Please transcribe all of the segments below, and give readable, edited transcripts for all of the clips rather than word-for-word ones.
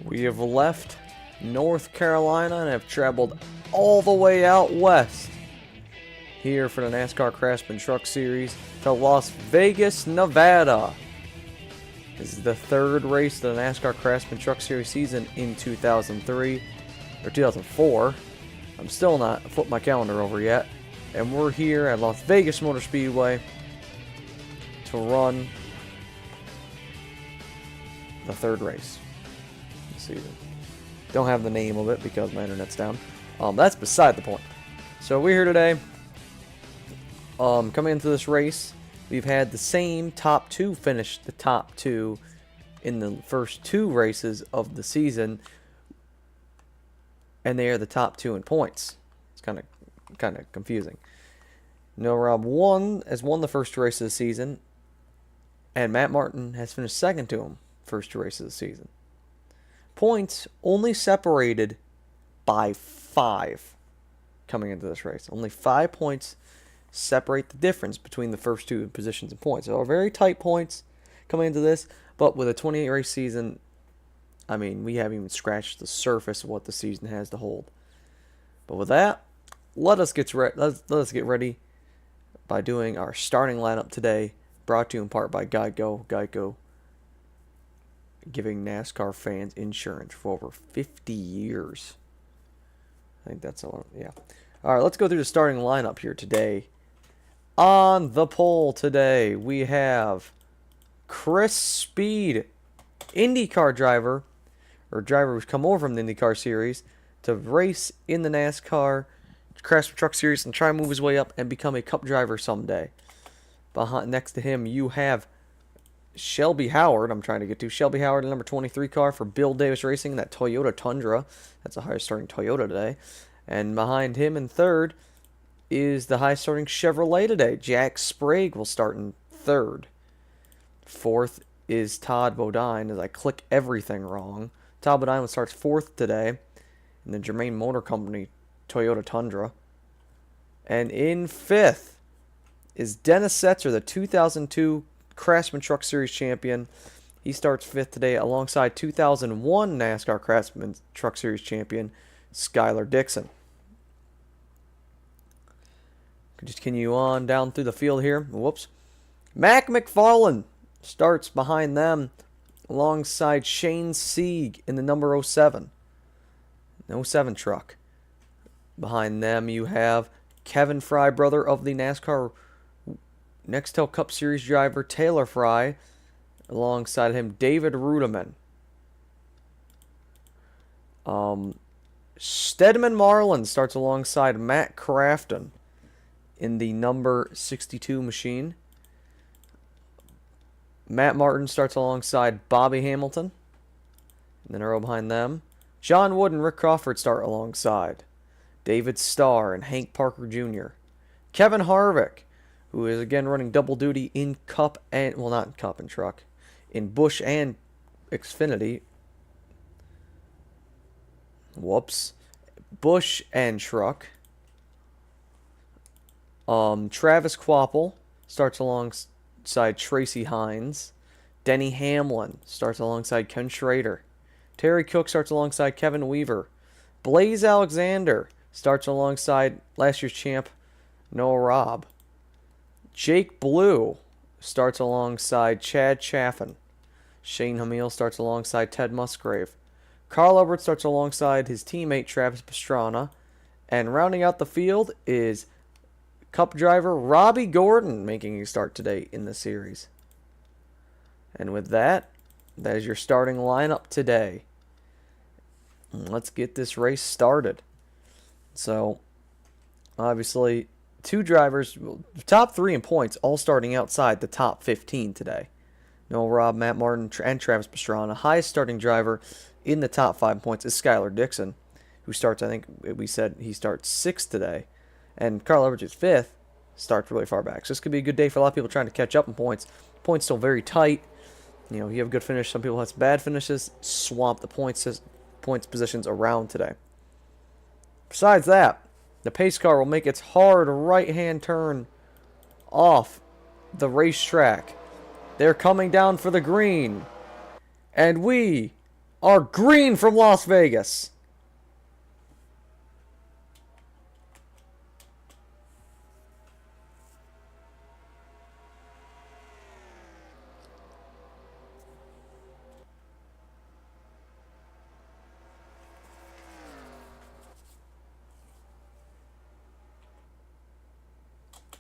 We have left North Carolina and have traveled all the way out west here for the NASCAR Craftsman Truck Series to Las Vegas, Nevada. This is the third race of the NASCAR Craftsman Truck Series season in 2003 or 2004. I'm still not flipped my calendar over yet, and we're here at Las Vegas Motor Speedway to run the third race this season. Don't have the name of it because my internet's down. That's beside the point. So we're here today. Coming into this race, we've had the same top two finish the top two in the first two races of the season, and they are the top two in points. It's kind of confusing. Noah Robb has won the first two races of the season, and Matt Martin has finished second to him first two races of the season. Points only separated by 5 coming into this race. Only 5 points separate the difference between the first two positions and points. So very tight points coming into this, but with a 28 race season, I mean, we haven't even scratched the surface of what the season has to hold. But with that, let us get ready by doing our starting lineup today, brought to you in part by Geico, giving NASCAR fans insurance for over 50 years. I think that's all. Yeah. All right, let's go through the starting lineup here today. On the pole today, we have Chris Speed, IndyCar driver, or driver who's come over from the IndyCar series to race in the NASCAR Craftsman Truck Series and try and move his way up and become a Cup driver someday. Next to him, you have Shelby Howard. Shelby Howard, the number 23 car for Bill Davis Racing, that Toyota Tundra. That's the highest starting Toyota today. And behind him in third is the highest starting Chevrolet today. Jack Sprague will start in third. Fourth is Todd Bodine, as I click everything wrong. Todd Bodine starts fourth today in the Germain Motor Company Toyota Tundra. And in fifth is Dennis Setzer, the 2002 Craftsman Truck Series champion. He starts fifth today alongside 2001 NASCAR Craftsman Truck Series champion Skylar Dixon. Continue on down through the field here. Whoops. Mac McFarland starts behind them alongside Shane Sieg in the number 07. 07 truck. Behind them you have Kevin Fry, brother of the NASCAR Nextel Cup Series driver Taylor Fry. Alongside him, David Rudeman. Stedman Marlin starts alongside Matt Crafton in the number 62 machine. Matt Martin starts alongside Bobby Hamilton in the row behind them. John Wood and Rick Crawford start alongside David Starr and Hank Parker Jr. Kevin Harvick, who is again running double duty in Cup and, well, not in Cup and Truck, in Busch and Xfinity. Whoops. Busch and Truck. Travis Kvapil starts alongside Tracy Hines. Denny Hamlin starts alongside Ken Schrader. Terry Cook starts alongside Kevin Weaver. Blaze Alexander starts alongside last year's champ Noah Robb. Jake Blue starts alongside Chad Chaffin. Shane Hamill starts alongside Ted Musgrave. Carl Edwards starts alongside his teammate Travis Pastrana. And rounding out the field is Cup driver Robbie Gordon making a start today in the series. And with that, that is your starting lineup today. Let's get this race started. So, obviously, two drivers, top 3 in points, all starting outside the top 15 today. Noah Robb, Matt Martin, and Travis Pastrana. Highest starting driver in the top 5 points is Skylar Dixon, who starts, I think we said he starts 6th today. And Carl Edwards is 5th, starts really far back. So this could be a good day for a lot of people trying to catch up in points. Points still very tight. You know, you have a good finish. Some people have bad finishes. Swamp the points positions around today. Besides that, the pace car will make its hard right-hand turn off the racetrack. They're coming down for the green. And we are green from Las Vegas.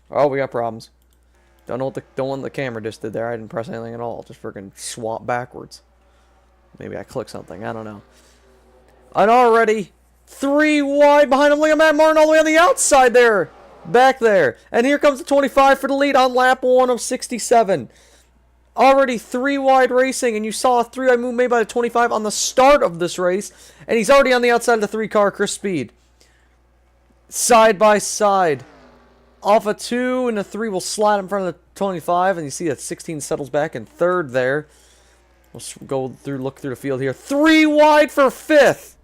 Oh, we got problems. Don't know what the camera just did there. I didn't press anything at all. Just freaking swap backwards. Maybe I clicked something. I don't know. And already 3 wide behind him. Look at Matt Martin all the way on the outside there. Back there. And here comes the 25 for the lead on lap 1 of 67. Already 3 wide racing. And you saw a 3-wide move made by the 25 on the start of this race. And he's already on the outside of the 3 car, Chris Speed. Side by side. Off a 2 and a 3 will slide in front of the 25. And you see that 16 settles back in 3rd there. We'll go through, look through the field here. 3 wide for 5th.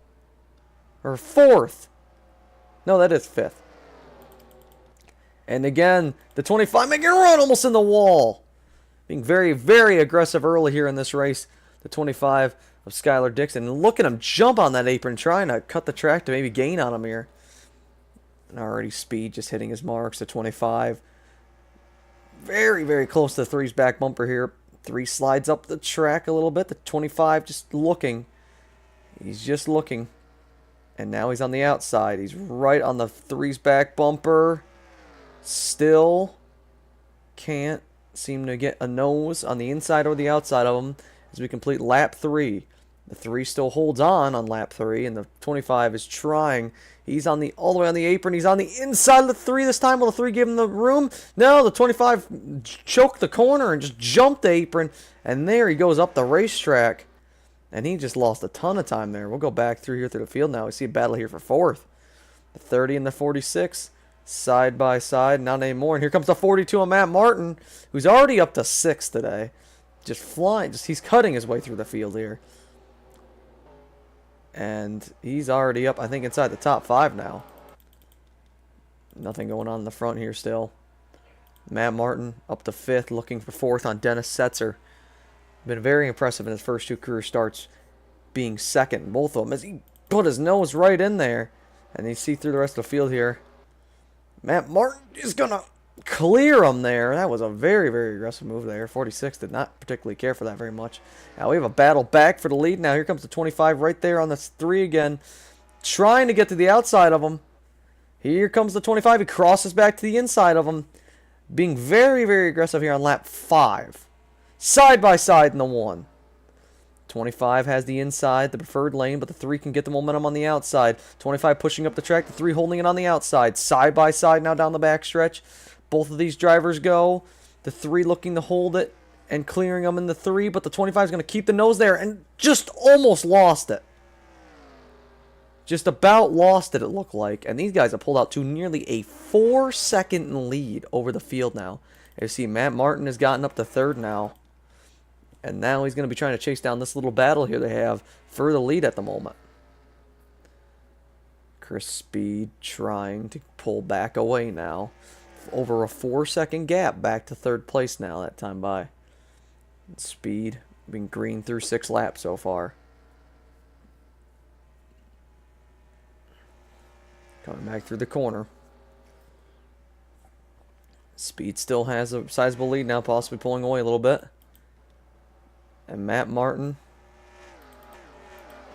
Or 4th. No, that is 5th. And again, the 25 making a run almost in the wall. Being very, very aggressive early here in this race. The 25 of Skylar Dixon. And look at him jump on that apron, trying to cut the track to maybe gain on him here. And already Speed just hitting his marks. The 25. Very, very close to the 3's back bumper here. 3 slides up the track a little bit. The 25 just looking. He's just looking. And now he's on the outside. He's right on the 3's back bumper. Still can't seem to get a nose on the inside or the outside of him as we complete lap 3. The 3 still holds on lap 3, and the 25 is trying. He's on the all the way on the apron. He's on the inside of the 3 this time. Will the 3 give him the room? No, the 25 choked the corner and just jumped the apron. And there he goes up the racetrack. And he just lost a ton of time there. We'll go back through here through the field now. We see a battle here for 4th. The 30 and the 46. Side by side. Not anymore. And here comes the 42 on Matt Martin, who's already up to 6th today. Just flying. He's cutting his way through the field here. And he's already up, I think, inside the top 5 now. Nothing going on in the front here still. Matt Martin up to 5th, looking for 4th on Dennis Setzer. Been very impressive in his first 2 career starts, being 2nd, both of them, as he put his nose right in there. And you see through the rest of the field here. Matt Martin is going to clear him there. That was a very, very aggressive move there. 46 did not particularly care for that very much. Now we have a battle back for the lead. Now here comes the 25 right there on the 3 again. Trying to get to the outside of him. Here comes the 25. He crosses back to the inside of him. Being very, very aggressive here on lap 5. Side by side in the 1. 25 has the inside, the preferred lane, but the 3 can get the momentum on the outside. 25 pushing up the track, the 3 holding it on the outside. Side by side now down the backstretch. Both of these drivers go. The 3 looking to hold it and clearing them in the 3, but the 25 is going to keep the nose there and just almost lost it. Just about lost it, it looked like. And these guys have pulled out to nearly a 4-second lead over the field now. You see Matt Martin has gotten up to 3rd now. And now he's going to be trying to chase down this little battle here they have for the lead at the moment. Chris Speed trying to pull back away now. Over a 4-second gap back to 3rd place now that time by. Speed being green through 6 laps so far. Coming back through the corner. Speed still has a sizable lead now, possibly pulling away a little bit. And Matt Martin,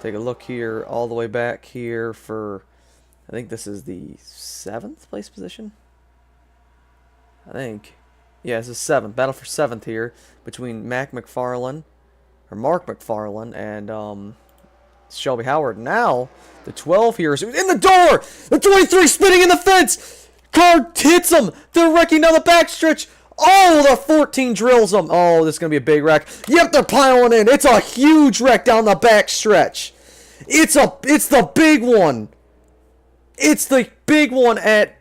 take a look here, all the way back here for, I think this is the 7th place position? I think. Yeah, this is 7th. Battle for 7th here between Mark McFarlane and Shelby Howard. Now, the 12 here is in the door! The 23 spinning in the fence! Car hits him! They're wrecking down the backstretch! Oh, the 14 drills them. Oh, this is going to be a big wreck. Yep, they're piling in. It's a huge wreck down the back stretch. It's the big one. It's the big one at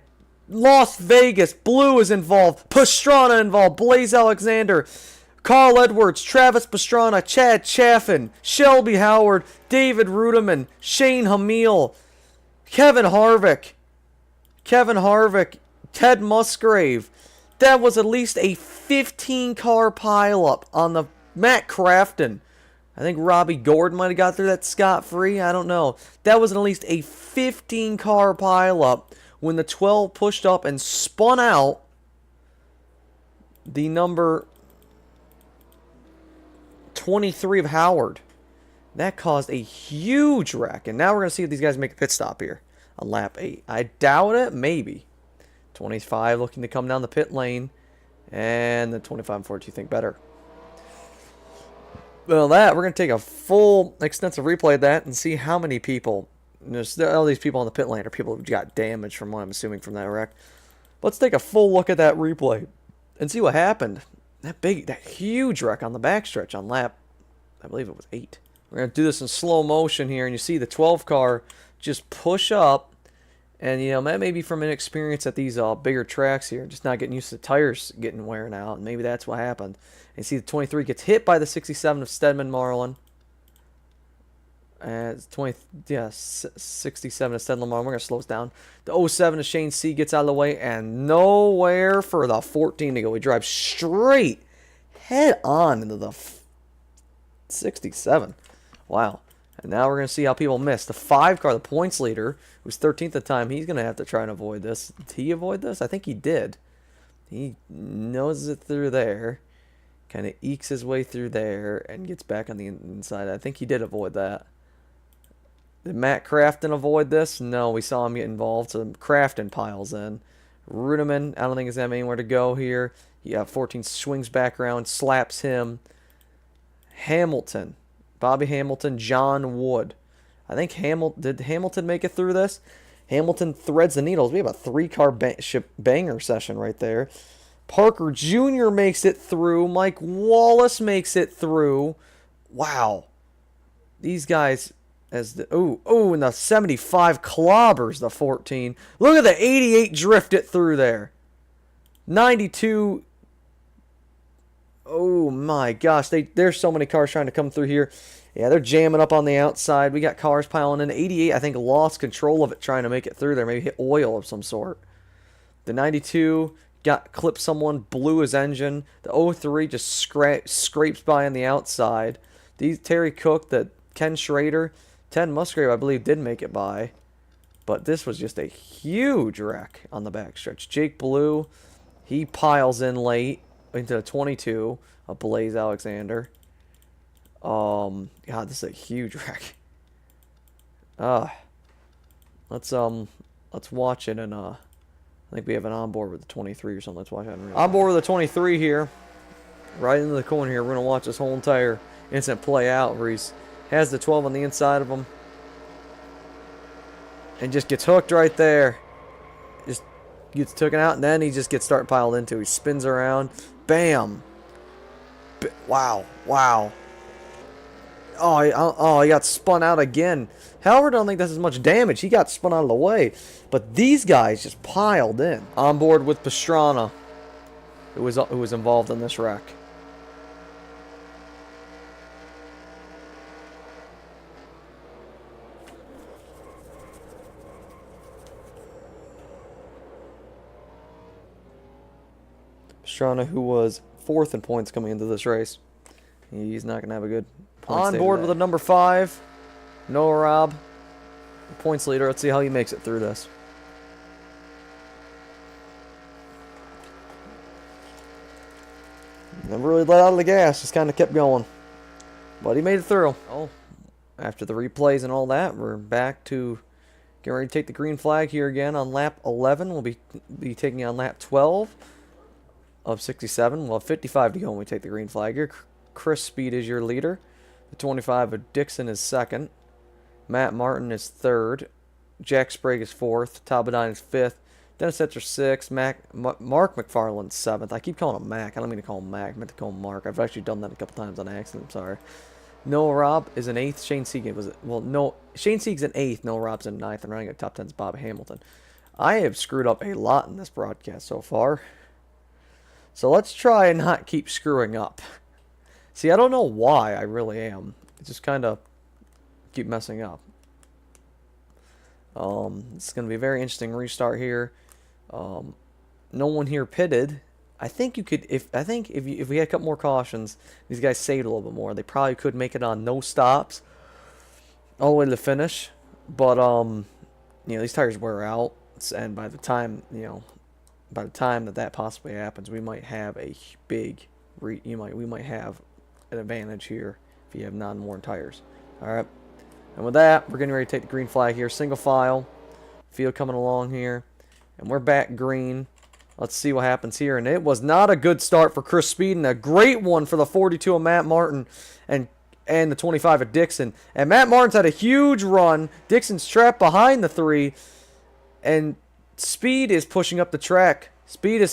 Las Vegas. Blue is involved. Pastrana involved. Blaze Alexander. Carl Edwards. Travis Pastrana. Chad Chaffin. Shelby Howard. David Ruderman. Shane Hamill. Kevin Harvick. Ted Musgrave. That was at least a 15-car pileup on the Matt Crafton. I think Robbie Gordon might have got through that scot-free. I don't know. That was at least a 15-car pileup when the 12 pushed up and spun out the number 23 of Howard. That caused a huge wreck. And now we're going to see if these guys make a pit stop here on lap 8. I doubt it. Maybe. 25 looking to come down the pit lane. And the 25 and 42 think better. Well, we're going to take a full extensive replay of that and see how many people. All these people on the pit lane are people who got damaged from what I'm assuming from that wreck. Let's take a full look at that replay and see what happened. That huge wreck on the backstretch on lap, I believe it was 8. We're going to do this in slow motion here, and you see the 12 car just push up, and that may be from inexperience at these bigger tracks here, just not getting used to the tires getting wearing out, and maybe that's what happened. And you see the 23 gets hit by the 67 of Stedman Marlin. And 67 of Stedman Marlin. We're going to slow us down. The 07 of Shane C gets out of the way, and nowhere for the 14 to go. He drives straight head on into the 67. Wow. And now we're going to see how people miss. The 5 car, the points leader, who's 13th at the time, he's going to have to try and avoid this. Did he avoid this? I think he did. He noses it through there, kind of ekes his way through there, and gets back on the inside. I think he did avoid that. Did Matt Crafton avoid this? No, we saw him get involved, so Crafton piles in. Rudeman, I don't think he's anywhere to go here. Yeah, 14 swings back around, slaps him. Hamilton. Bobby Hamilton, John Wood. I think did Hamilton make it through this? Hamilton threads the needles. We have a 3-car banger session right there. Parker Jr. makes it through. Mike Wallace makes it through. Wow. These guys, and the 75 clobbers the 14. Look at the 88 drift it through there. 92. Oh my gosh, there's so many cars trying to come through here. Yeah, they're jamming up on the outside. We got cars piling in. 88, I think, lost control of it trying to make it through there. Maybe hit oil of some sort. The 92 clipped someone, blew his engine. The 03 just scrapes by on the outside. Terry Cook, Ken Schrader, Ted Musgrave, I believe, did make it by. But this was just a huge wreck on the backstretch. Jake Blue, he piles in late into the 22 of Blaze Alexander. God, this is a huge wreck. Let's watch it, and I think we have an onboard with the 23 or something. Let's watch that. Onboard with the 23 here, right into the corner here. We're gonna watch this whole entire incident play out, where he's has the 12 on the inside of him, and just gets hooked right there. Just gets taken out, and then he just gets piled into. He spins around, bam. Wow. Oh, he got spun out again. Howard, I don't think that's as much damage. He got spun out of the way. But these guys just piled in. On board with Pastrana, who was involved in this wreck. Pastrana, who was 4th in points coming into this race. He's not going to have a good points on board with a number 5. Noah Robb, points leader. Let's see how he makes it through this. Never really let out of the gas. Just kind of kept going. But he made it through. Oh, after the replays and all that, we're back to getting ready to take the green flag here again on lap 11. We'll be taking on lap 12 of 67. We'll have 55 to go when we take the green flag here. Chris Speed is your leader. The 25 of Dixon is 2nd. Matt Martin is 3rd. Jack Sprague is 4th. Talbotine is 5th. Dennis Etcher 6th. Mark McFarland's 7th. I keep calling him Mac. I don't mean to call him Mac. I meant to call him Mark. I've actually done that a couple times on accident. I'm sorry. Noah Robb is an 8th. Shane Sieg Shane Sieg's an 8th. Noah Robb's in 9th. And running at top 10 is Bob Hamilton. I have screwed up a lot in this broadcast so far. So let's try and not keep screwing up. See, I don't know why I really am. I just kind of keep messing up. It's going to be a very interesting restart here. No one here pitted I think you could if we had a couple more cautions, these guys saved a little bit more. They probably could make it on no stops all the way to the finish. But these tires wear out, and by the time that possibly happens, we might have a big we might have an advantage here if you have non-worn tires. All right, and with that, we're getting ready to take the green flag here, single file, field coming along here, and we're back green. Let's see what happens here. And it was not a good start for Chris Speed, and a great one for the 42 of Matt Martin and the 25 of Dixon. And Matt Martin's had a huge run. Dixon's trapped behind the 3, and Speed is pushing up the track. The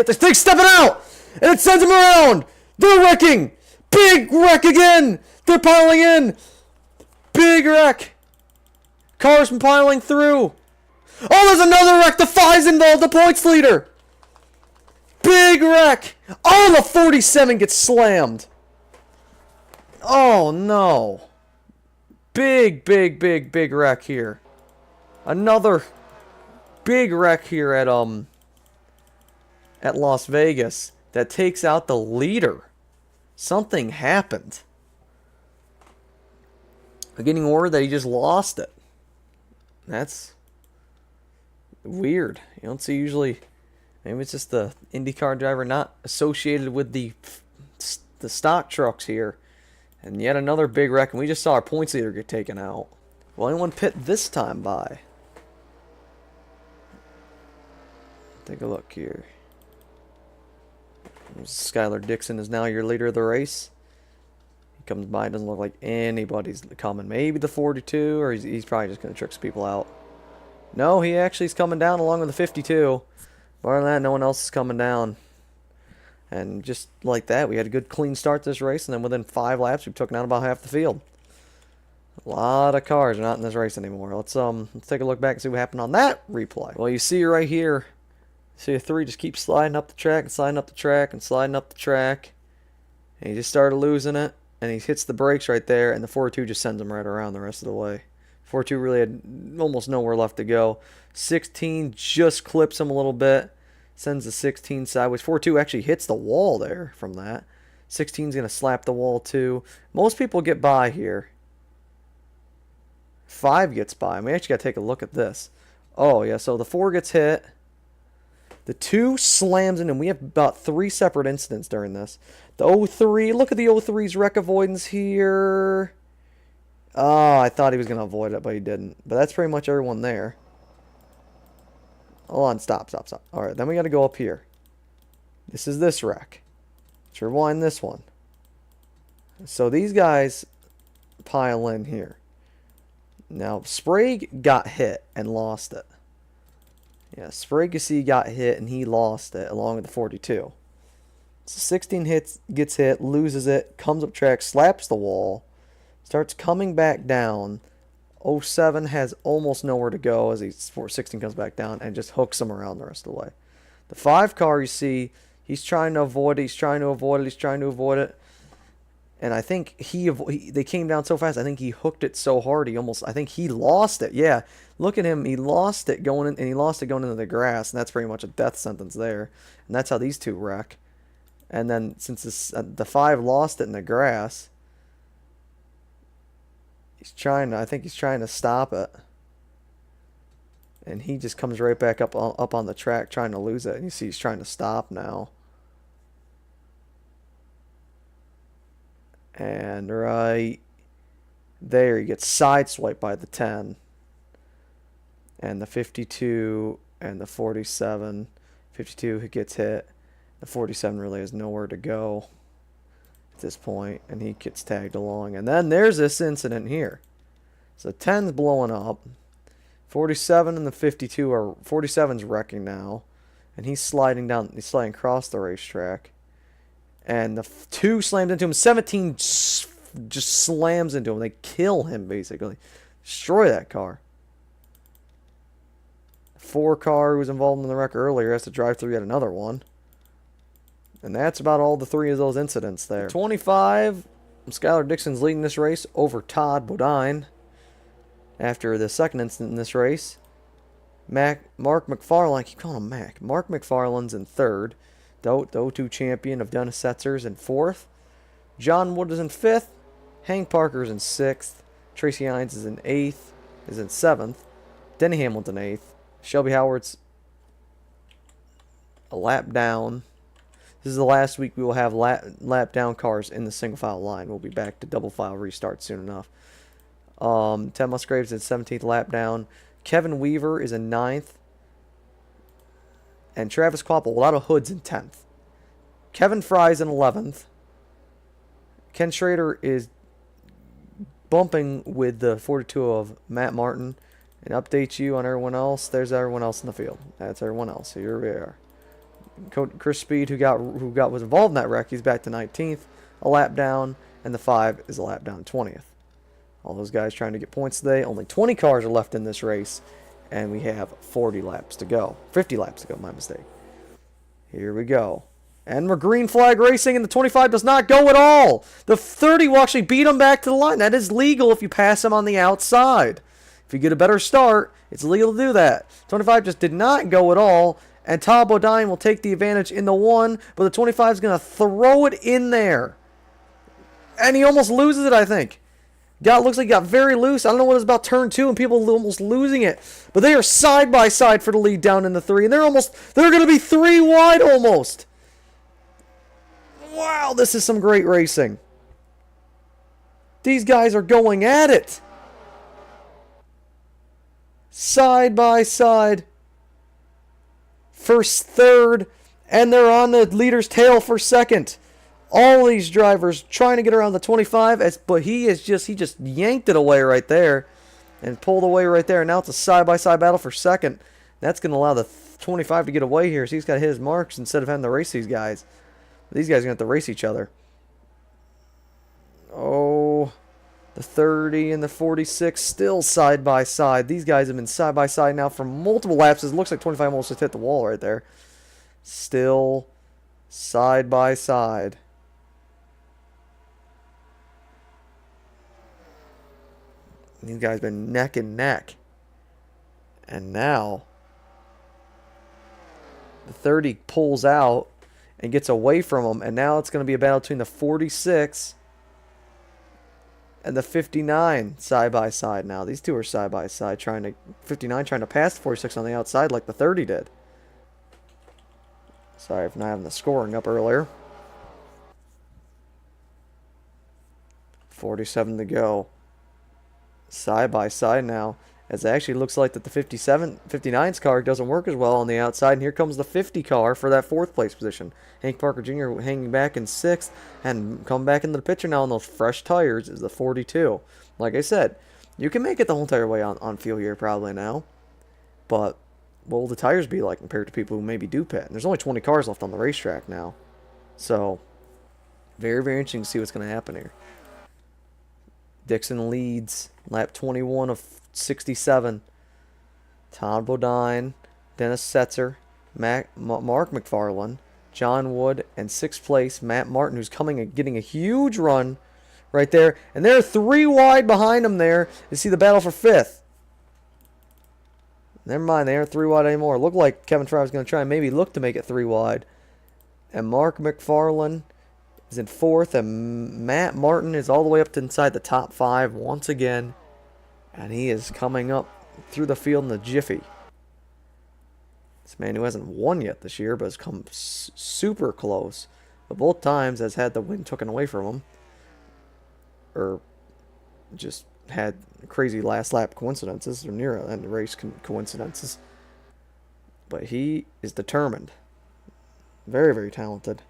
thing's stepping out, and it sends him around. They're wrecking. Big wreck again. They're piling in. Big wreck. Cars piling through. Oh, there's another wreck. The 5's involved, the points leader. Big wreck. Oh, the 47 gets slammed. Oh, no. Big wreck here. Another big wreck here at Las Vegas that takes out the leader. Something happened. I'm getting word that he just lost it. That's weird. You don't see usually. Maybe it's just the IndyCar driver not associated with the stock trucks here. And yet another big wreck, and we just saw our points leader get taken out. Will anyone pit this time by? Take a look here. Skylar Dixon is now your leader of the race. He comes by, doesn't look like anybody's coming. Maybe the 42, or he's probably just going to trick some people out. No, he actually is coming down along with the 52. Bar than that, no one else is coming down. And just like that, we had a good clean start to this race, and then within 5 laps, we've taken out about half the field. A lot of cars are not in this race anymore. Let's take a look back and see what happened on that replay. Well, you see right here, see a 3 just keeps sliding up the track and sliding up the track and sliding up the track. And he just started losing it, and he hits the brakes right there, and the 42 just sends him right around the rest of the way. 42 really had almost nowhere left to go. 16 just clips him a little bit. Sends the 16 sideways. 42 actually hits the wall there from that. 16's going to slap the wall too. Most people get by here. 5 gets by. We actually got to take a look at this. Oh, yeah, so the 4 gets hit. The 2 slams in, and we have about 3 separate incidents during this. The 03, look at the 03's wreck avoidance here. Oh, I thought he was going to avoid it, but he didn't. But that's pretty much everyone there. Hold on, stop. All right, then we got to go up here. This is this wreck. Let's rewind this one. So these guys pile in here. Now, Sprague got hit and lost it. Yeah, Sprague, you see, got hit and he lost it along with the 42. So 16 gets hit, loses it, comes up track, slaps the wall, starts coming back down. 07 has almost nowhere to go as 16 comes back down and just hooks him around the rest of the way. The 5 car, you see, he's trying to avoid it, he's trying to avoid it. And I think they came down so fast, I think he hooked it so hard, I think he lost it. Yeah, look at him, he lost it going in, and he lost it going into the grass, and that's pretty much a death sentence there. And that's how these 2 wreck. And then since the 5 lost it in the grass, I think he's trying to stop it. And he just comes right back up on the track trying to lose it. And you see he's trying to stop now. And right there, he gets sideswiped by the 10. And the 52 and the 47. 52 gets hit. The 47 really has nowhere to go at this point, and he gets tagged along. And then there's this incident here. So 10's blowing up. 47 and the 52 are 47's wrecking now, and he's sliding across the racetrack. And the 2 slams into him. 17 just slams into him. They kill him, basically. Destroy that car. 4 car who was involved in the wreck earlier has to drive through yet another one. And that's about all the 3 of those incidents there. 25, Skylar Dixon's leading this race over Todd Bodine. After the second incident in this race, Mark McFarlane, I keep calling him Mac. Mark McFarlane's in 3rd. The 0-2 champion of Dennis Setzers in 4th. John Wood is in 5th. Hank Parker's in 6th. Tracy Hines is in 8th. Is in 7th. Denny Hamlin's in 8th. Shelby Howard's a lap down. This is the last week we will have lap down cars in the single file line. We'll be back to double file restart soon enough. Ted Musgrave's in 17th lap down. Kevin Weaver is in 9th. And Travis Kvapil, a lot of hoods in 10th. Kevin Fry's in 11th. Ken Schrader is bumping with the 42 of Matt Martin. And update you on everyone else. There's everyone else in the field. That's everyone else. Here we are. Chris Speed, who was involved in that wreck, he's back to 19th, a lap down, and the 5 is a lap down 20th. All those guys trying to get points today. Only 20 cars are left in this race, and we have 40 laps to go. 50 laps to go, my mistake. Here we go. And we're green flag racing, and the 25 does not go at all. The 30 will actually beat him back to the line. That is legal if you pass him on the outside. If you get a better start, it's legal to do that. 25 just did not go at all. And Todd Bodine will take the advantage in the 1, but the 25 is going to throw it in there. And he almost loses it, I think. Looks like he got very loose. I don't know what it's about turn 2 and people almost losing it. But they are side by side for the lead down in the 3. And they're going to be 3 wide almost. Wow, this is some great racing. These guys are going at it. Side by side. First, third, and they're on the leader's tail for second. All these drivers trying to get around the 25, but he just yanked it away right there and pulled away right there. And now it's a side-by-side battle for second. That's going to allow the 25 to get away here, so he's got to hit his marks instead of having to race these guys. These guys are going to have to race each other. Oh, the 30 and the 46 still side by side. These guys have been side by side now for multiple laps. It looks like 25 almost just hit the wall right there. Still side by side. These guys have been neck and neck. And now the 30 pulls out and gets away from them. And now it's going to be a battle between the 46 and the 59 side by side now. These two are side by side, 59 trying to pass the 46 on the outside like the 30 did. Sorry for not having the scoring up earlier. 47 to go. Side by side now. As it actually looks like that the 59's car doesn't work as well on the outside. And here comes the 50 car for that 4th place position. Hank Parker Jr. hanging back in 6th. And come back into the picture now on those fresh tires is the 42. Like I said, you can make it the whole entire way on field here probably now. But what will the tires be like compared to people who maybe do pit? And there's only 20 cars left on the racetrack now. So, very, very interesting to see what's going to happen here. Dixon leads lap 21 of 67. Todd Bodine, Dennis Setzer, Mark McFarland, John Wood, and 6th place Matt Martin, who's coming and getting a huge run right there. And they're 3 wide behind him there. You see the battle for 5th. Never mind, they aren't 3 wide anymore. Looked like Kevin Fry was going to try and maybe look to make it 3 wide. And Mark McFarland is in 4th, and Matt Martin is all the way up to inside the top 5 once again. And he is coming up through the field in a jiffy. This man who hasn't won yet this year, but has come super close. But both times has had the win taken away from him. Or just had crazy last lap coincidences, or near end race coincidences. But he is determined. Very, very talented.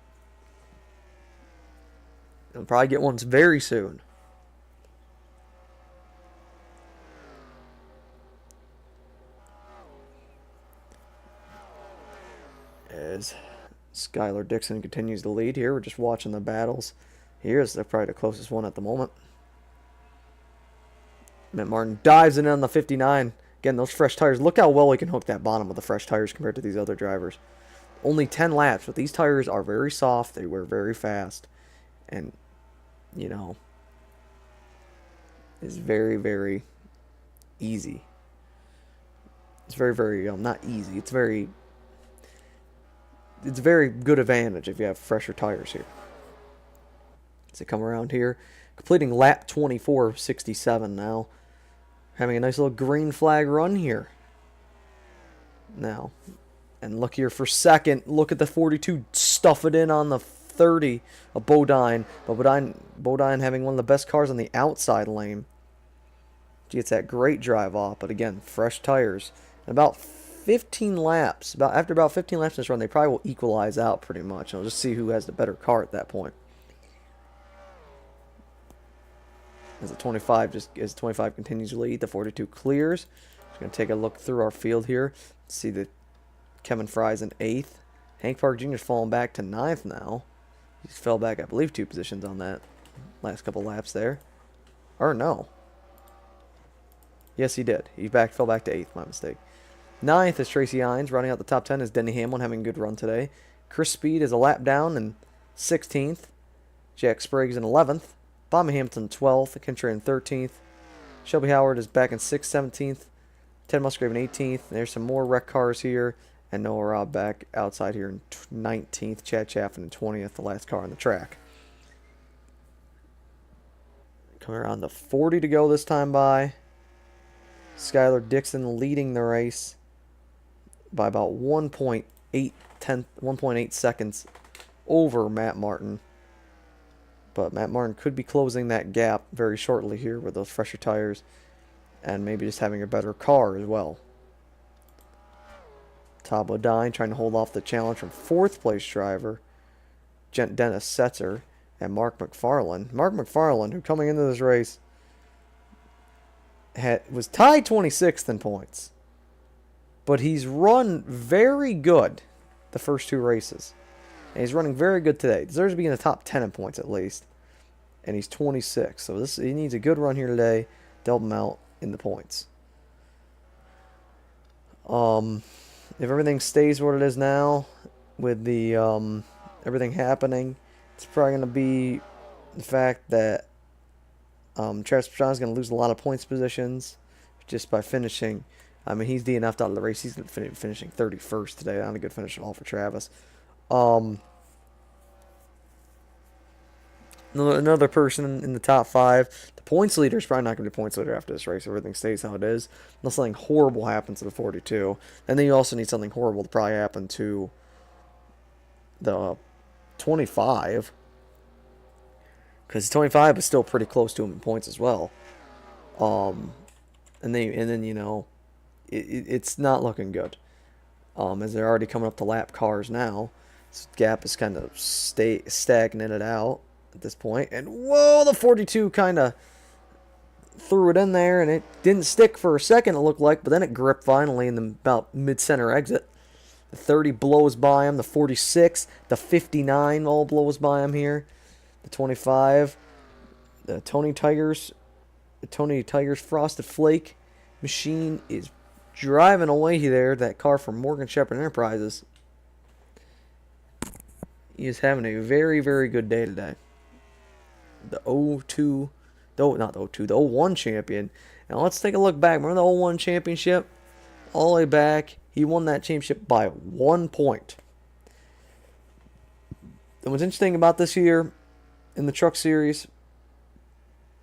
He'll probably get one very soon. As Skylar Dixon continues to lead here. We're just watching the battles. Here's probably the closest one at the moment. Matt Martin dives in on the 59. Again, those fresh tires. Look how well he can hook that bottom with the fresh tires compared to these other drivers. Only 10 laps, but these tires are very soft. They wear very fast. And, you know, it's very, very easy. It's very, very, not easy. It's very it's a very good advantage if you have fresher tires here. As they come around here, completing lap 24 of 67 now. Having a nice little green flag run here. Now, and look here for second. Look at the 42 stuff it in on the 30 of Bodine. But Bodine having one of the best cars on the outside lane. He gets that great drive off, but again, fresh tires. And about 15 laps, after about 15 laps in this run, they probably will equalize out pretty much. I'll just see who has the better car at that point. As the 25 continues to lead, the 42 clears. Just going to take a look through our field here. See that Kevin Fry's in 8th. Hank Park Jr.'s falling back to 9th now. He fell back, I believe, 2 positions on that last couple laps there. Or no. Yes, he did. He fell back to 8th, my mistake. 9th is Tracy Hines. Running out the top 10 is Denny Hamlin, having a good run today. Chris Speed is a lap down in 16th. Jack Sprague's in 11th. Bobby Hampton 12th, Kentry in 13th. Shelby Howard is back in 6th, 17th. Ted Musgrave in 18th. There's some more wreck cars here. And Noah Robb back outside here in 19th. Chad Chaffin in 20th, the last car on the track. Coming around the 40 to go this time by. Skylar Dixon leading the race by about 1.8 seconds over Matt Martin. But Matt Martin could be closing that gap very shortly here with those fresher tires and maybe just having a better car as well. Todd Bodine trying to hold off the challenge from 4th place driver Dennis Setzer and Mark McFarland. Mark McFarland, who coming into this race was tied 26th in points, but he's run very good the first 2 races. And he's running very good today. Deserves to be in the top 10 in points at least. And he's 26. So he needs a good run here today to help him out in the points. If everything stays what it is now, with the everything happening, it's probably going to be the fact that Travis Pastrana's going to lose a lot of points positions just by finishing. I mean, he's DNF'd out of the race. He's finishing 31st today. Not a good finish at all for Travis. Another person in the top 5. The points leader is probably not going to be points leader after this race. Everything stays how it is. Unless something horrible happens to the 42. And then you also need something horrible to probably happen to the 25. Because 25 is still pretty close to him in points as well. And then you know, it's not looking good. As they're already coming up to lap cars now. This gap is kind of stagnated out at this point. And whoa, the 42 kind of threw it in there, and it didn't stick for a second, it looked like, but then it gripped finally in the about mid-center exit. The 30 blows by him. The 46, the 59 all blows by him here. The 25, the Tony Tigers Frosted Flake machine is driving away there. That car from Morgan Shepherd Enterprises. He is having a very, very good day today. The 01 champion. Now let's take a look back. Remember the 01 championship? All the way back, he won that championship by 1 point. And what's interesting about this year in the Truck Series,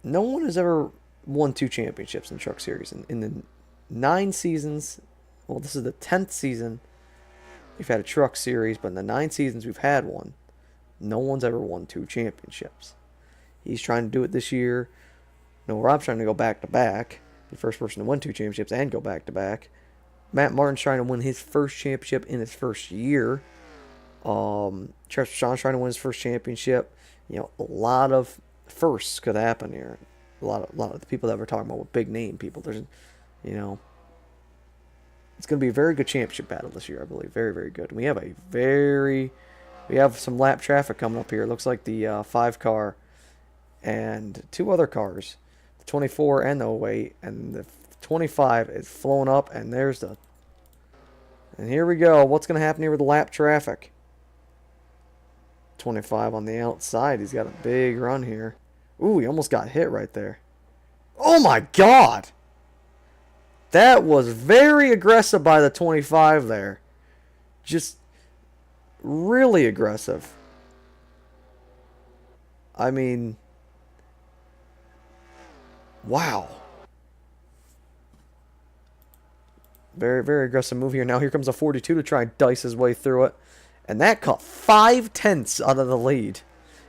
no one has ever won 2 championships in the Truck Series. In the 9 seasons, well, this is the 10th season we've had a Truck Series, but in the 9 seasons we've had one, no one's ever won 2 championships. He's trying to do it this year. No, Rob's trying to go back-to-back. The first person to win 2 championships and go back-to-back. Matt Martin's trying to win his first championship in his first year. Travis Pastrana's trying to win his first championship. You know, a lot of firsts could happen here. A lot of the people that we're talking about with big name people. There's, you know, it's going to be a very good championship battle this year, I believe. Very, very good. We have some lap traffic coming up here. It looks like the 5 car and 2 other cars, the 24 and the 08, and the 25 is flowing up, and and here we go. What's going to happen here with the lap traffic? 25 on the outside. He's got a big run here. Ooh, he almost got hit right there. Oh my God! That was very aggressive by the 25 there. Just really aggressive. I mean, wow. Very, very aggressive move here. Now here comes a 42 to try and dice his way through it. And that cut 5/10 out of the lead.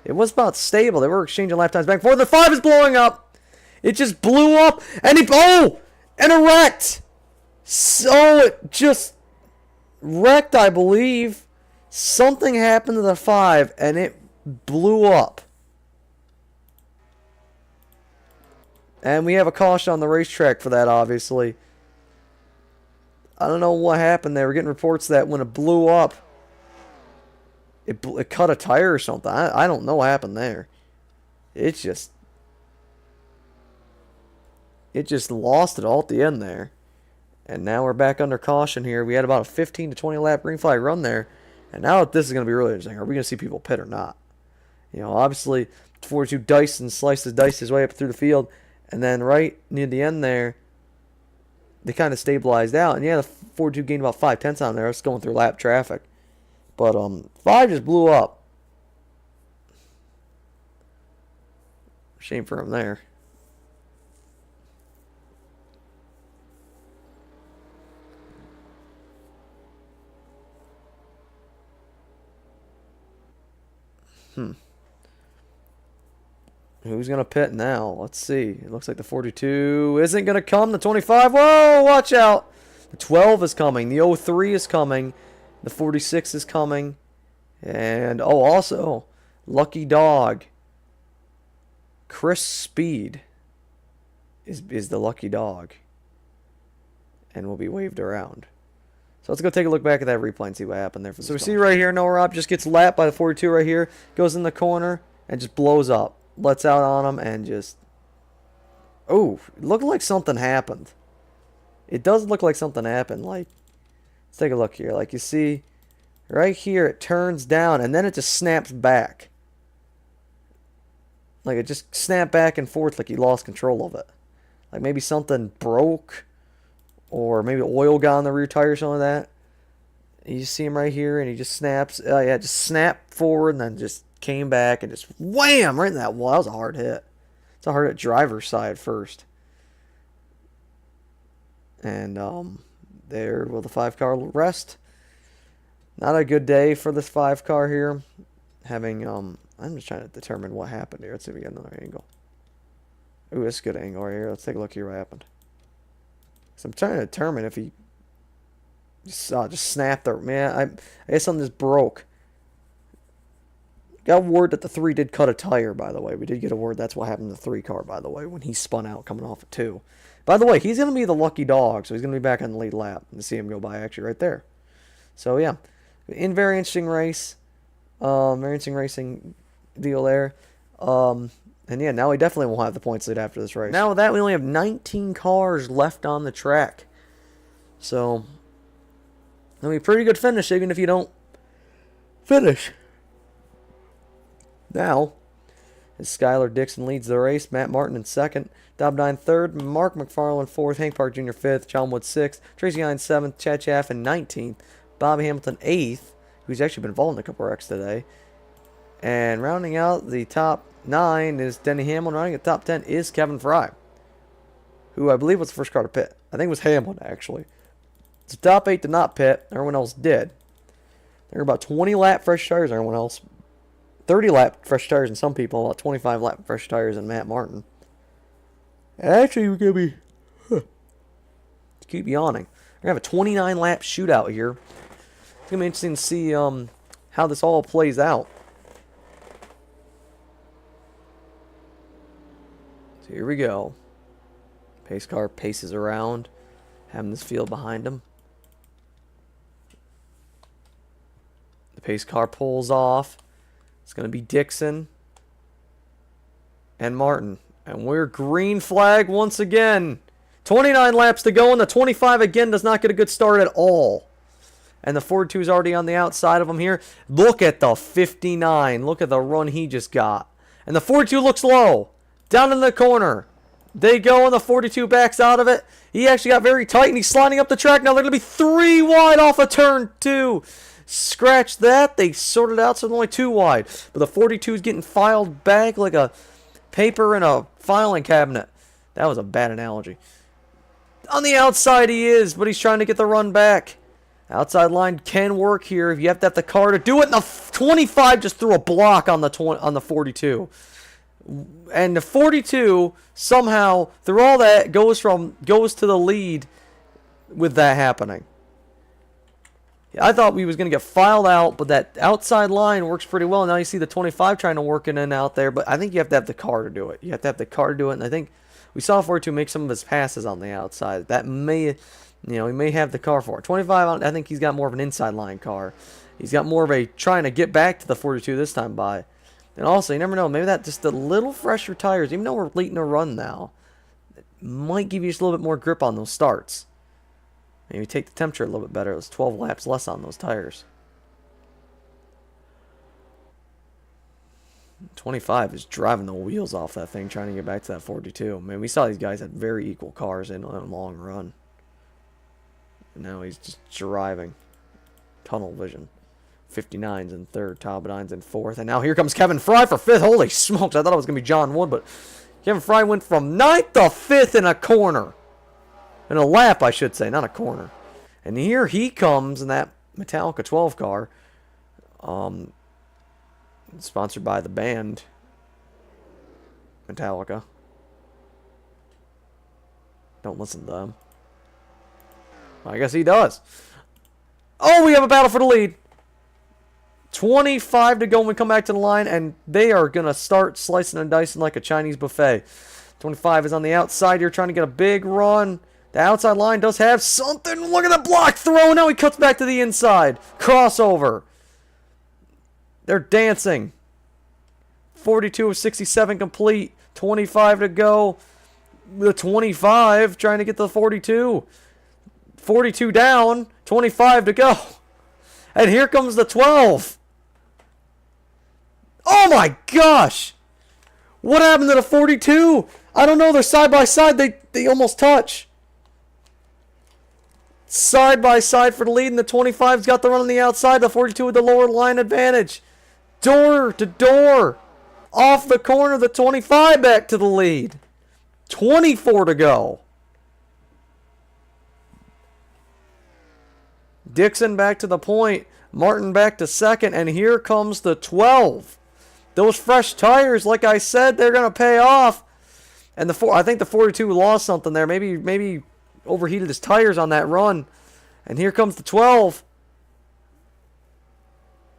It was about stable. They were exchanging lap times back and forth. The 5 is blowing up. It just blew up. And and it wrecked. So it just wrecked, I believe. Something happened to the 5 and it blew up. And we have a caution on the racetrack for that, obviously. I don't know what happened there. We're getting reports that when it blew up, it cut a tire or something. I don't know what happened there. It just lost it all at the end there. And now we're back under caution here. We had about a 15 to 20 lap green flag run there. And now this is going to be really interesting. Are we going to see people pit or not? You know, obviously, 42 diced and diced his way up through the field. And then right near the end there, they kind of stabilized out. And yeah, the 42 gained about 5/10 on there. It's going through lap traffic. But 5 just blew up. Shame for him there. Who's going to pit now? Let's see. It looks like the 42 isn't going to come. The 25. Whoa, watch out. The 12 is coming. The 03 is coming. The 46 is coming. And, also, Lucky Dog. Chris Speed is the lucky dog. And will be waved around. So let's go take a look back at that replay and see what happened there. So we see right here, Noah Robb just gets lapped by the 42 right here. Goes in the corner and just blows up. Lets out on him and just... Oh, it looked like something happened. It does look like something happened. Like, let's take a look here. Like you see, right here it turns down and then it just snaps back. Like it just snapped back and forth like he lost control of it. Like maybe something broke. Or maybe oil got on the rear tire or something like that. You see him right here and he just snaps. Yeah, just snapped forward and then just came back and just wham! Right in that wall. That was a hard hit. It's a hard hit driver's side first. And there will the 5 car rest. Not a good day for this 5 car here. Having I'm just trying to determine what happened here. Let's see if we get another angle. Ooh, that's a good angle right here. Let's take a look here what happened. So I'm trying to determine if he just snapped the man. I guess something just broke. Got word that the 3 did cut a tire, by the way. We did get a word that's what happened to the 3 car, by the way, when he spun out coming off at 2. By the way, he's going to be the lucky dog, so he's going to be back on the lead lap. And see him go by actually right there. So yeah, very interesting race. Very interesting racing deal there. And yeah, now we definitely won't have the points lead after this race. Now with that, we only have 19 cars left on the track. So, it'll be a pretty good finish, even if you don't finish. Now, as Skylar Dixon leads the race, Matt Martin in second, Dob 9 third, Mark McFarland fourth, Hank Park Jr. fifth, John Wood sixth, Tracy Hines seventh, Chad Chaffin 19th, Bobby Hamilton eighth, who's actually been involved in a couple wrecks today. And rounding out the top 9 is Denny Hamlin. Rounding at top 10 is Kevin Fry, who I believe was the first car to pit. I think it was Hamlin, actually. The top 8 did not pit. Everyone else did. There were about 20 lap fresh tires. Everyone else. 30 lap fresh tires in some people. About 25 lap fresh tires in Matt Martin. And actually, we're going to be... keep yawning. We're going to have a 29 lap shootout here. It's going to be interesting to see how this all plays out. So here we go. Pace car paces around, having this field behind him. The pace car pulls off. It's going to be Dixon and Martin. And we're green flag once again. 29 laps to go, and the 25 again does not get a good start at all. And the 42 is already on the outside of him here. Look at the 59. Look at the run he just got. And the 42 looks low. Down in the corner. They go, and the 42 backs out of it. He actually got very tight, and he's sliding up the track. Now they're going to be 3 wide off of turn 2. Scratch that. They sorted out so they're only 2 wide. But the 42 is getting filed back like a paper in a filing cabinet. That was a bad analogy. On the outside he is, but he's trying to get the run back. Outside line can work here. You have to have the car to do it. And the 25 just threw a block on the 42. And the 42 somehow through all that goes to the lead with that happening. I thought we was going to get filed out, but that outside line works pretty well. Now you see the 25 trying to work in and out there, but I think you have to have the car to do it. You have to have the car to do it, and I think we saw 42 make some of his passes on the outside. That may, he may have the car for it. 25, I think he's got more of an inside line car. He's got more of a trying to get back to the 42 this time by. And also, you never know, maybe that just a little fresher tires, even though we're late in a run now, it might give you just a little bit more grip on those starts. Maybe take the temperature a little bit better. It's 12 laps less on those tires. 25 is driving the wheels off that thing, trying to get back to that 42. Man, we saw these guys had very equal cars in a long run. And now he's just driving. Tunnel vision. 59's in third, Talbotines in fourth. And now here comes Kevin Fry for fifth. Holy smokes, I thought it was going to be John Wood, but Kevin Fry went from ninth to fifth in a corner. In a lap, I should say, not a corner. And here he comes in that Metallica 12 car. Sponsored by the band Metallica. Don't listen to them. I guess he does. Oh, we have a battle for the lead. 25 to go when we come back to the line, and they are going to start slicing and dicing like a Chinese buffet. 25 is on the outside here trying to get a big run. The outside line does have something. Look at the block throw. Now he cuts back to the inside. Crossover. They're dancing. 42 of 67 complete. 25 to go. The 25 trying to get the 42. 42 down. 25 to go. And here comes the 12. Oh my gosh. What happened to the 42? I don't know. They're side by side. They almost touch. Side by side for the lead, and the 25's got the run on the outside. The 42 with the lower line advantage. Door to door. Off the corner, the 25 back to the lead. 24 to go. Dixon back to the point. Martin back to second, and here comes the 12. Those fresh tires, like I said, they're going to pay off. And I think the 42 lost something there. Maybe overheated his tires on that run. And here comes the 12.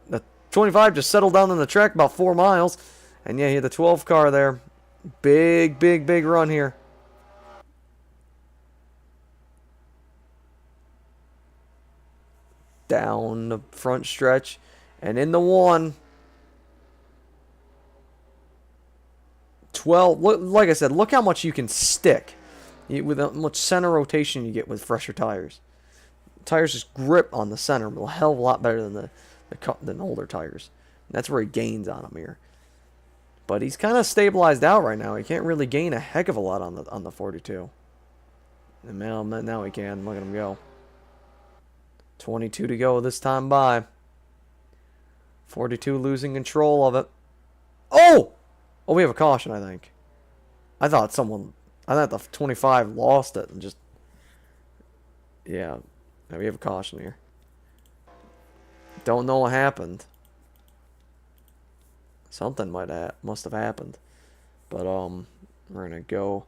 The 25 just settled down on the track about 4 miles. And yeah, he had the 12 car there. Big run here. Down the front stretch. And in the one. 12. Like I said, look how much you can stick. With how much center rotation you get with fresher tires. Tires just grip on the center a hell of a lot better than older tires. And that's where he gains on them here. But he's kind of stabilized out right now. He can't really gain a heck of a lot on the 42. And now he can. Look at him go. 22 to go this time by. 42 losing control of it. Oh! Oh, we have a caution, I think. I thought the 25 lost it and just... Yeah. Now we have a caution here. Don't know what happened. Something must have happened. But, we're going to go...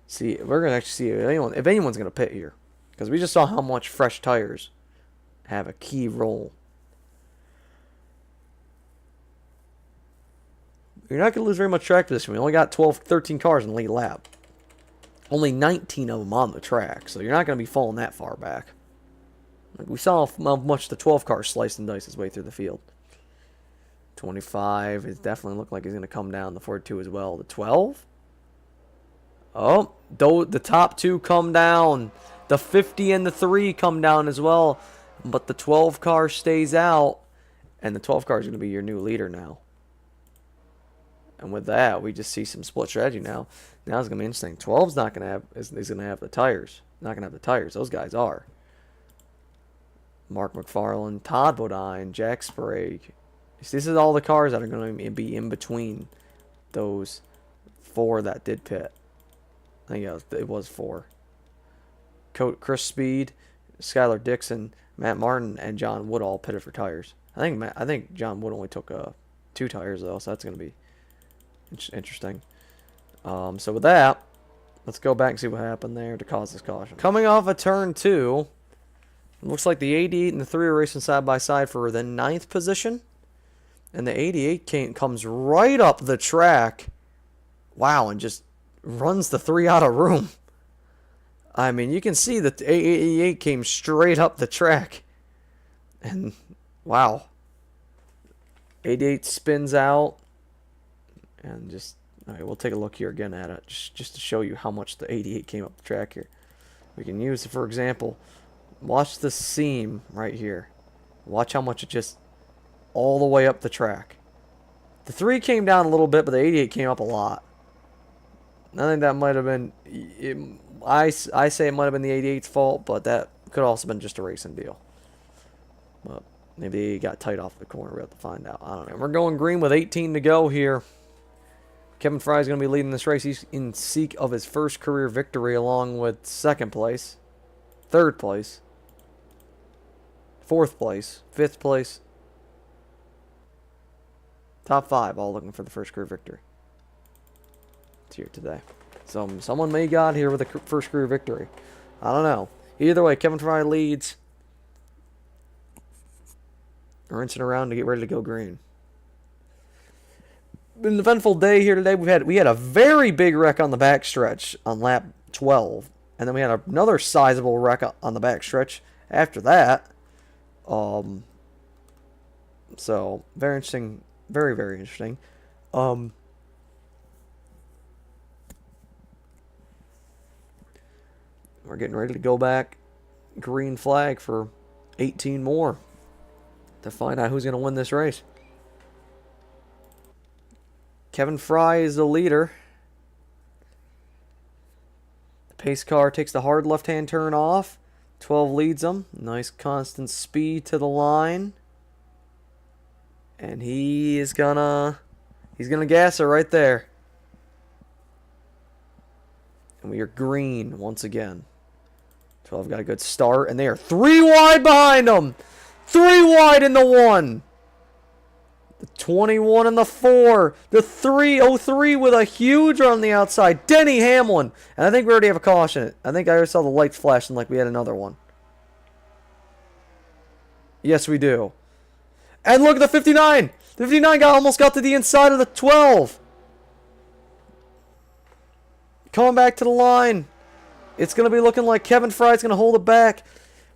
See, we're going to actually see if anyone's going to pit here. Because we just saw how much fresh tires have a key role. You're not going to lose very much track position. We only got 13 cars in the lead lap. Only 19 of them on the track, so you're not going to be falling that far back. Like we saw how much the 12 car sliced and diced his way through the field. 25 is definitely looking like he's going to come down. The 42 as well. The 12? Oh, the top two come down. The 50 and the 3 come down as well. But the 12 car stays out. And the 12 car is going to be your new leader now. And with that, we just see some split strategy now. Now it's going to be interesting. 12's not going to have, is going to have the tires. Not going to have the tires. Those guys are. Mark McFarland, Todd Bodine, Jack Sprague. This is all the cars that are going to be in between those 4 that did pit. I think it was 4. Chris Speed, Skylar Dixon, Matt Martin, and John Wood all pitted for tires. I think John Wood only took 2 tires though, so that's going to be interesting. So with that, let's go back and see what happened there to cause this caution. Coming off of turn 2, it looks like the 88 and the 3 are racing side by side for the 9th position, and the 88 comes right up the track. Wow, and just runs the 3 out of room. I mean, you can see that the 88 came straight up the track. And, wow. 88 spins out. And just, alright, we'll take a look here again at it. Just to show you how much the 88 came up the track here. We can use, for example, watch the seam right here. Watch how much it just, all the way up the track. The 3 came down a little bit, but the 88 came up a lot. I think that might have been, I say it might have been the 88's fault, but that could also have been just a racing deal. But maybe he got tight off the corner. We'll have to find out. I don't know. We're going green with 18 to go here. Kevin Fry is going to be leading this race. He's in seek of his first career victory along with 2nd place, 3rd place, 4th place, 5th place. Top 5 all looking for the first career victory. It's here today. So someone may got here with a first career victory. I don't know. Either way, Kevin Fry leads. Rinsing around to get ready to go green. Been an eventful day here today. We had a very big wreck on the backstretch on lap 12, and then we had another sizable wreck on the backstretch after that. So very interesting, very very interesting. We're getting ready to go back green flag for 18 more to find out who's going to win this race. Kevin Fry is the leader. The pace car takes the hard left-hand turn off. 12 leads him. Nice constant speed to the line. And he's gonna gas her right there. And we are green once again. 12 got a good start, and they are 3 wide behind them. 3 wide in the 1. The 21 and the 4. The 303 with a huge run on the outside. Denny Hamlin. And I think we already have a caution. I think I already saw the lights flashing like we had another one. Yes, we do. And look at the 59. The 59 almost got to the inside of the 12. Coming back to the line. It's going to be looking like Kevin Fry's going to hold it back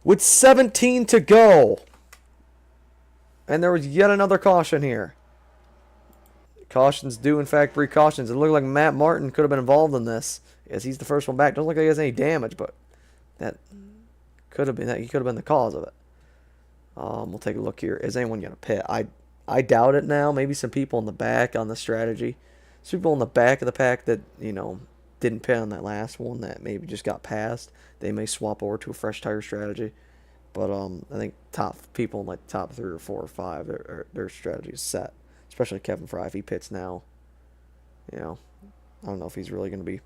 with 17 to go. And there was yet another caution here. Cautions do, in fact, breed cautions. It looked like Matt Martin could have been involved in this, as he's the first one back. Doesn't look like he has any damage, but that could have been that. He could have been the cause of it. We'll take a look here. Is anyone going to pit? I doubt it now. Maybe some people in the back on the strategy. Some people in the back of the pack that, you know, didn't pit on that last one that maybe just got passed. They may swap over to a fresh tire strategy. But I think top people in like top 3 or 4 or 5, their strategy is set. Especially Kevin Fry, if he pits now. You know, I don't know if he's really going to be.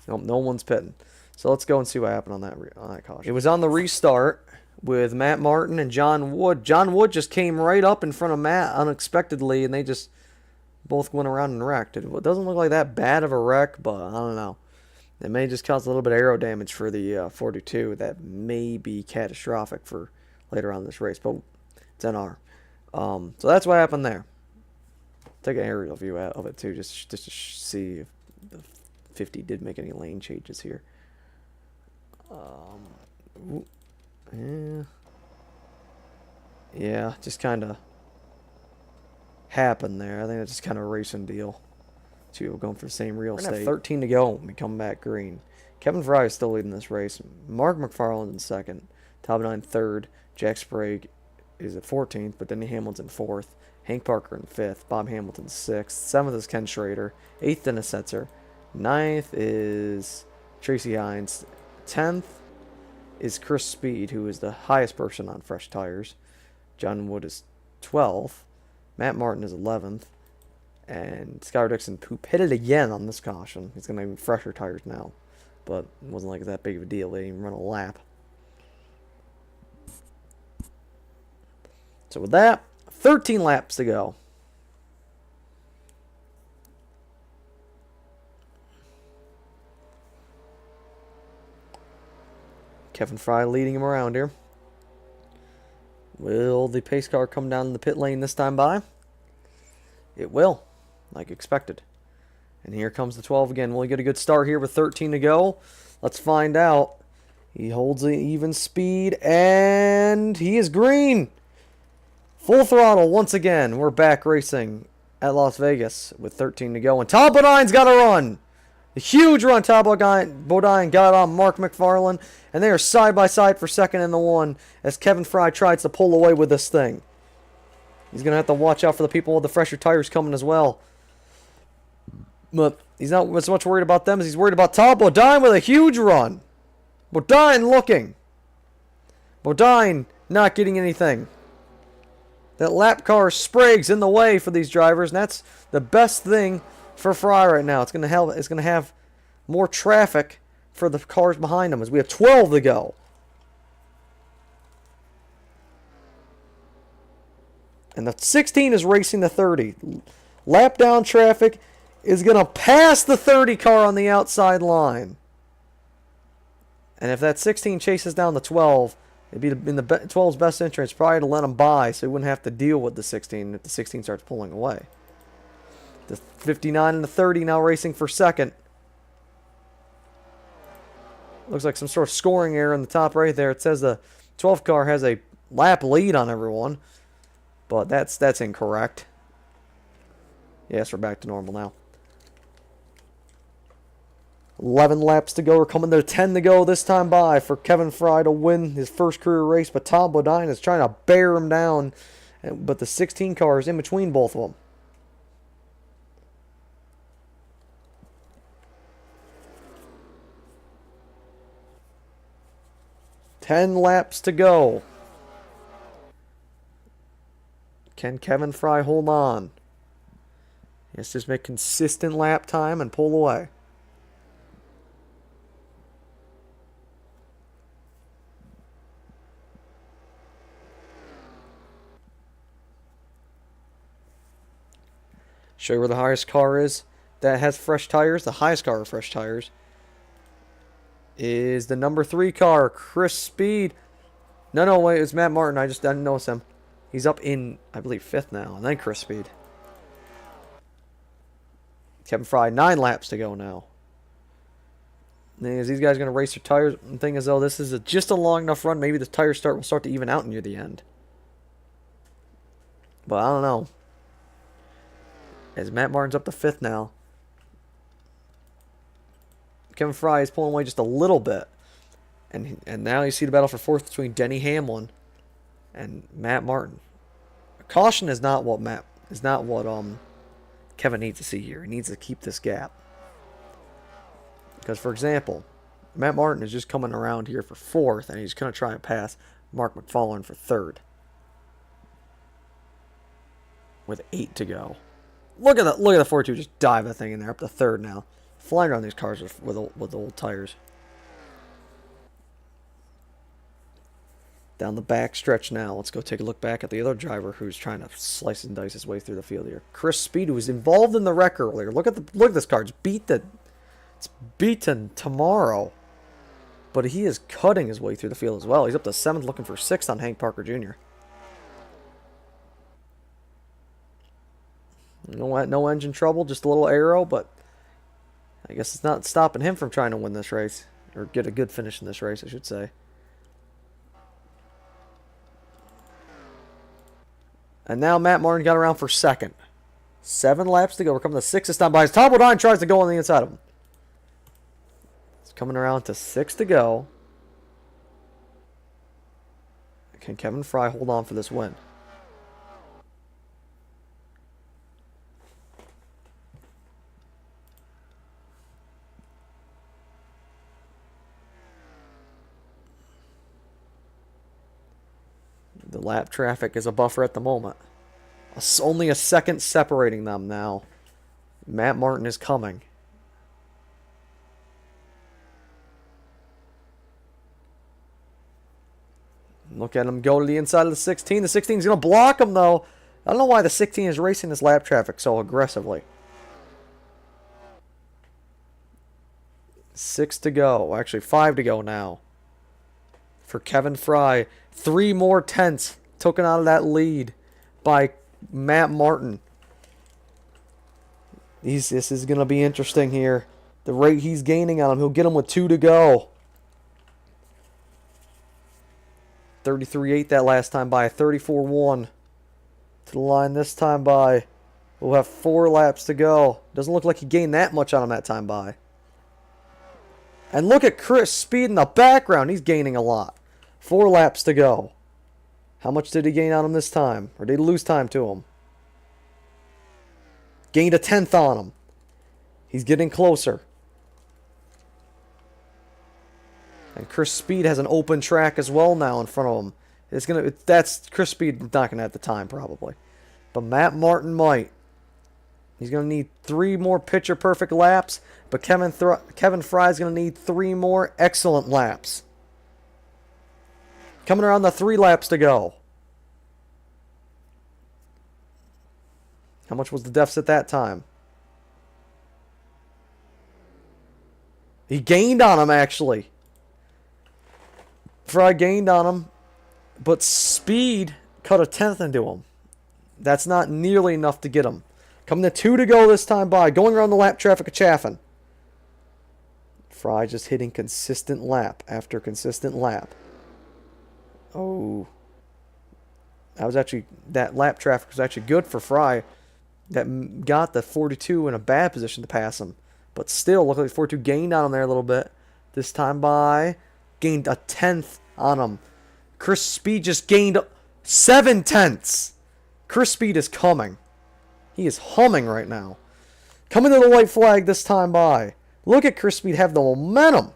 Nope, no one's pitting. So let's go and see what happened on that caution. It was on the restart with Matt Martin and John Wood. John Wood just came right up in front of Matt unexpectedly, and they just both went around and wrecked. It doesn't look like that bad of a wreck, but I don't know. It may just cause a little bit of aero damage for the 42 that may be catastrophic for later on in this race, but it's NR. So that's what happened there. Take an aerial view of it too, just to see if the 50 did make any lane changes here. Yeah, just kind of happened there. I think it's just kind of a racing deal. Two people going for the same real estate. 13 to go when we come back green. Kevin Fry is still leading this race. Mark McFarland in second. Todd Bodine third. Jack Sprague is at 14th, but Denny Hamlin's in fourth. Hank Parker in fifth. Bob Hamilton sixth. Seventh is Ken Schrader. Eighth, Dennis Setzer. Ninth is Tracy Hines. 10th is Chris Speed, who is the highest person on fresh tires. John Wood is 12th. Matt Martin is 11th. And Skylar Dixon, who pitted again on this caution. He's going to have fresher tires now. But it wasn't like that big of a deal. They didn't even run a lap. So with that, 13 laps to go. Kevin Fry leading him around here. Will the pace car come down the pit lane this time by? It will, like expected. And here comes the 12 again. Will he get a good start here with 13 to go? Let's find out. He holds an even speed, and he is green. Full throttle once again. We're back racing at Las Vegas with 13 to go. And Tom Bodine's got a run. A huge run. Tom Bodine got on Mark McFarland. And they are side by side for second in the one as Kevin Fry tries to pull away with this thing. He's going to have to watch out for the people with the fresher tires coming as well. But he's not as much worried about them as he's worried about Tom Bodine with a huge run. Bodine looking. Bodine not getting anything. That lap car Sprague's in the way for these drivers, and that's the best thing for Fry right now. It's going to help. It's going to have more traffic for the cars behind them as we have 12 to go. And the 16 is racing the 30. Lap down traffic is going to pass the 30 car on the outside line. And if that 16 chases down the 12, it'd be in the 12's best interest probably to let him by so he wouldn't have to deal with the 16 if the 16 starts pulling away. The 59 and the 30 now racing for second. Looks like some sort of scoring error in the top right there. It says the 12 car has a lap lead on everyone. But that's incorrect. Yes, we're back to normal now. 11 laps to go. We're coming to 10 to go this time by for Kevin Fry to win his first career race. But Tom Bodine is trying to bear him down. But the 16 car is in between both of them. Ten laps to go. Can Kevin Fry hold on? He has to just make consistent lap time and pull away. Show you where the highest car is that has fresh tires. The highest car with fresh tires is the number 3 car, Chris Speed. No, wait, it's Matt Martin. I just didn't notice him. He's up in, I believe, 5th now, and then Chris Speed. Kevin Fry, 9 laps to go now. And is these guys going to race their tires and think as though this is just a long enough run, maybe the tire will start to even out near the end. But I don't know. As Matt Martin's up to 5th now. Kevin Fry is pulling away just a little bit. And now you see the battle for 4th between Denny Hamlin and Matt Martin. Caution is not what Kevin needs to see here. He needs to keep this gap. Because, for example, Matt Martin is just coming around here for 4th, and he's going to try and pass Mark McFarland for 3rd. With 8 to go. Look at the 42 just dive that thing in there, up to 3rd now. Flying around these cars with old tires. Down the back stretch now. Let's go take a look back at the other driver who's trying to slice and dice his way through the field here. Chris Speed, who was involved in the wreck earlier. Look at this car. It's beaten tomorrow. But he is cutting his way through the field as well. He's up to 7th, looking for 6th on Hank Parker Jr. No engine trouble, just a little aero, but I guess it's not stopping him from trying to win this race. Or get a good finish in this race, I should say. And now Matt Martin got around for 2nd. 7 laps to go. We're coming to 6th this time by. Tom Bodine tries to go on the inside of him. It's coming around to 6 to go. Can Kevin Fry hold on for this win? The lap traffic is a buffer at the moment. Only a second separating them now. Matt Martin is coming. Look at him go to the inside of the 16. The 16 is going to block him, though. I don't know why the 16 is racing this lap traffic so aggressively. 6 to go. Actually, 5 to go now. For Kevin Fry. 3 more tenths taken out of that lead by Matt Martin. This is going to be interesting here. The rate he's gaining on him. He'll get him with 2 to go. 33.8 that last time by. 34.1 to the line this time by. We'll have 4 laps to go. Doesn't look like he gained that much on him that time by. And look at Chris Speed in the background. He's gaining a lot. 4 laps to go. How much did he gain on him this time? Or did he lose time to him? Gained a 10th on him. He's getting closer. And Chris Speed has an open track as well now in front of him. That's Chris Speed not gonna have the time probably, but Matt Martin might. He's gonna need 3 more picture perfect laps, but Kevin Fry's gonna need 3 more excellent laps. Coming around the 3 laps to go. How much was the deficit that time? He gained on him actually. Fry gained on him, but Speed cut a 10th into him. That's not nearly enough to get him. Coming to 2 to go this time by. Going around the lap traffic of Chaffin. Fry just hitting consistent lap after consistent lap. Oh. That lap traffic was actually good for Fry. That got the 42 in a bad position to pass him. But still, look like 42 gained on him there a little bit. This time by. Gained a 10th on him. Chris Speed just gained 7 tenths. Chris Speed is coming. He is humming right now. Coming to the white flag this time by. Look at Chris Speed have the momentum.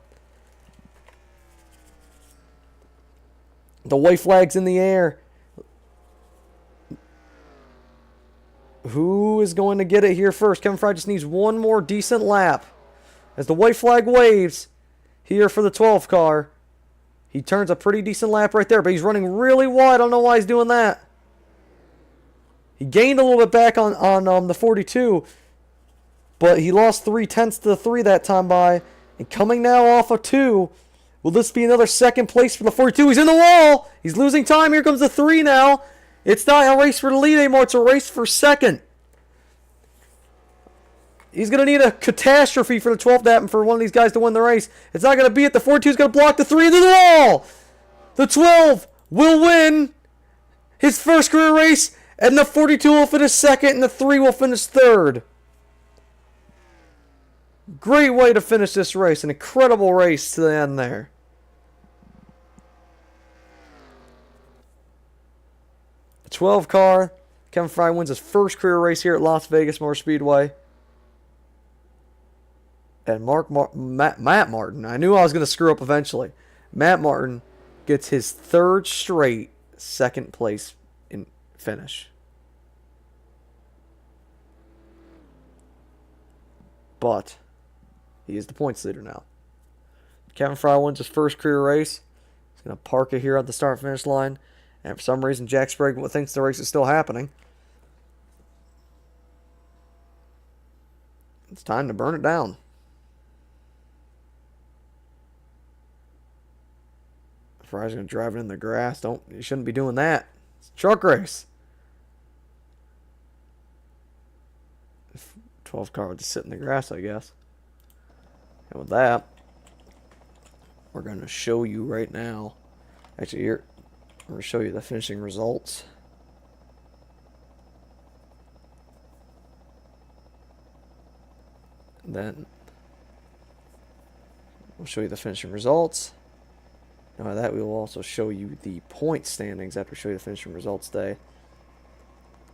The white flag's in the air. Who is going to get it here first? Kevin Fry just needs 1 more decent lap. As the white flag waves here for the 12 car. He turns a pretty decent lap right there, but he's running really wide. I don't know why he's doing that. He gained a little bit back on the 42, but he lost 3 tenths to the 3 that time by. And coming now off of 2, will this be another second place for the 42? He's in the wall. He's losing time. Here comes the 3 now. It's not a race for the lead anymore. It's a race for second. He's going to need a catastrophe for the 12th lap and for one of these guys to win the race. It's not going to be it. The 42 is going to block the 3 into the wall. The 12 will win his first career race, and the 42 will finish second, and the 3 will finish third. Great way to finish this race. An incredible race to the end there. The 12 car. Kevin Fry wins his first career race here at Las Vegas Motor Speedway. And Matt Martin, I knew I was going to screw up eventually. Matt Martin gets his 3rd straight second place in finish. But he is the points leader now. Kevin Fry wins his first career race. He's going to park it here at the start-finish line. And for some reason, Jack Sprague thinks the race is still happening. It's time to burn it down. Fry's going to drive it in the grass. You shouldn't be doing that. It's a truck race. 12 car would just sit in the grass, I guess. And with that, we're going to show you right now. Actually, here, I'm going to show you the finishing results. And then we'll show you the finishing results. Now that we will also show you the point standings after we show you the finishing results day.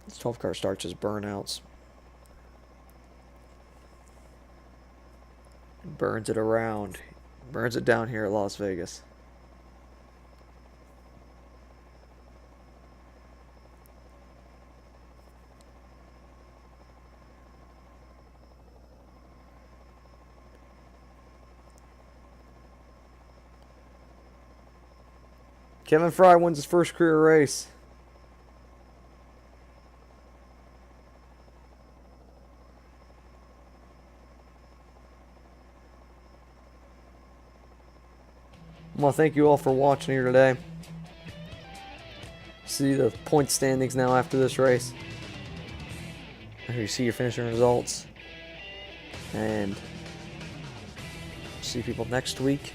This 12 car starts as burnouts. Burns it around. Burns it down here at Las Vegas. Kevin Fry wins his first career race. Well, thank you all for watching here today. See the point standings now after this race. Here you see your finishing results. And see people next week.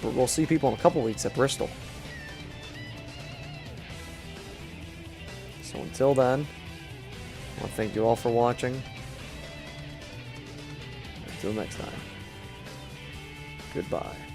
We'll see people in a couple weeks at Bristol. So until then, I want to thank you all for watching. Until next time, goodbye.